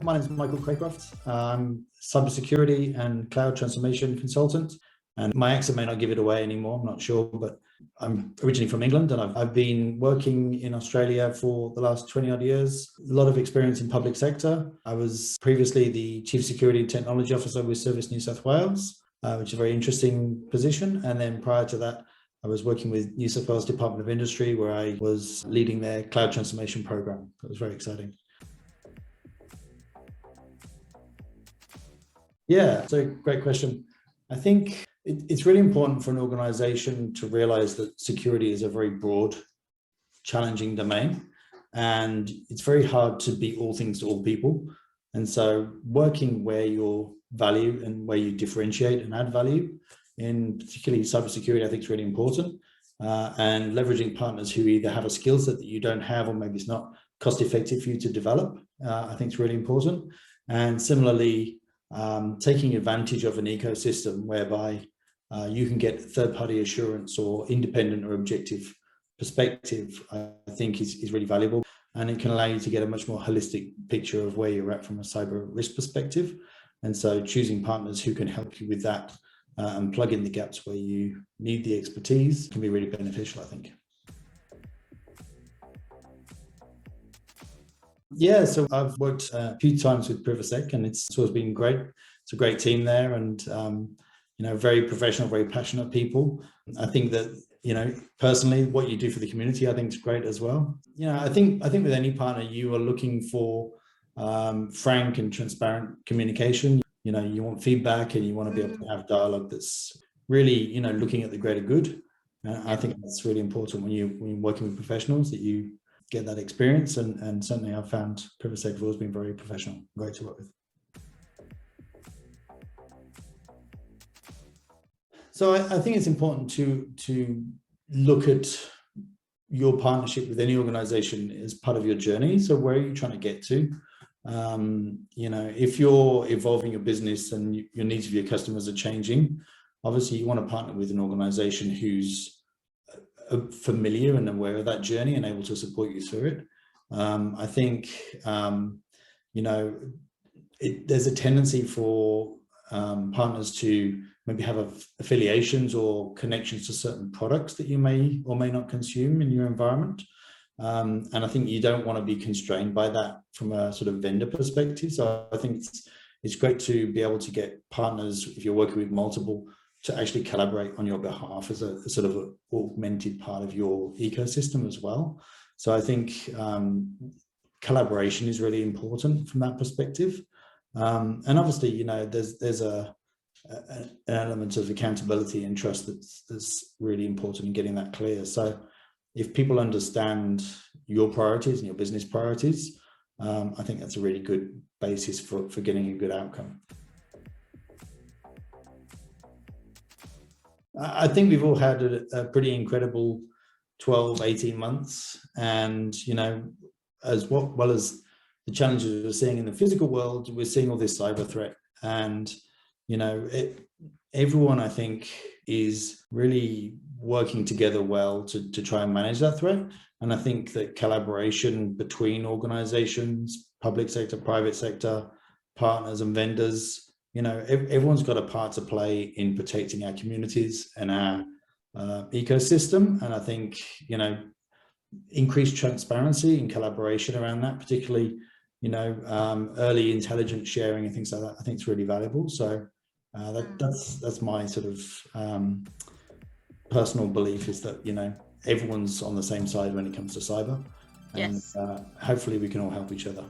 My name is Michael Cracroft. I'm cybersecurity and cloud transformation consultant. And my accent may not give it away anymore, I'm not sure, but I'm originally from England and I've been working in Australia for the last 20 odd years. A lot of experience in public sector. I was previously the Chief Security and Technology Officer with Service New South Wales, which is a very interesting position. And then prior to that, I was working with New South Wales Department of Industry, where I was leading their cloud transformation program. It was very exciting. Yeah, so great question. I think it's really important for an organization to realize that security is a very broad, challenging domain, and it's very hard to be all things to all people. And so working where your value and where you differentiate and add value, in particularly cybersecurity, I think is really important. And leveraging partners who either have a skill set that you don't have, or maybe it's not cost effective for you to develop, I think is really important. And similarly, taking advantage of an ecosystem whereby you can get third-party assurance or independent or objective perspective, I think is really valuable. And it can allow you to get a much more holistic picture of where you're at from a cyber risk perspective. And so choosing partners who can help you with that and plug in the gaps where you need the expertise can be really beneficial, I think. Yeah, so I've worked a few times with Privasec, and it's always been great. It's a great team there, and very professional, very passionate people. I think that personally, what you do for the community, I think is great as well. I think with any partner, you are looking for frank and transparent communication. You want feedback, and you want to be able to have dialogue that's really looking at the greater good. I think that's really important when you're working with professionals, that you get that experience, and certainly I've found Privasec has always been very professional, great to work with. So I think it's important to look at your partnership with any organization as part of your journey. So where are you trying to get to? If you're evolving your business and your needs of your customers are changing, obviously you want to partner with an organization who's familiar and aware of that journey and able to support you through it. I think there's a tendency for partners to maybe have affiliations or connections to certain products that you may or may not consume in your environment. And I think you don't want to be constrained by that from a sort of vendor perspective. So I think it's great to be able to get partners, if you're working with multiple, to actually collaborate on your behalf as a sort of an augmented part of your ecosystem as well. So I think collaboration is really important from that perspective. And obviously, there's an element of accountability and trust that's really important in getting that clear. So if people understand your priorities and your business priorities, I think that's a really good basis for getting a good outcome. I think we've all had a pretty incredible 12, 18 months. And, as well as the challenges we're seeing in the physical world, we're seeing all this cyber threat. And, everyone, I think, is really working together well to try and manage that threat. And I think that collaboration between organizations, public sector, private sector, partners and vendors, everyone's got a part to play in protecting our communities and our ecosystem. And I think, increased transparency and collaboration around that, particularly, early intelligence sharing and things like that, I think it's really valuable. So that's my sort of personal belief, is that, everyone's on the same side when it comes to cyber. And hopefully we can all help each other.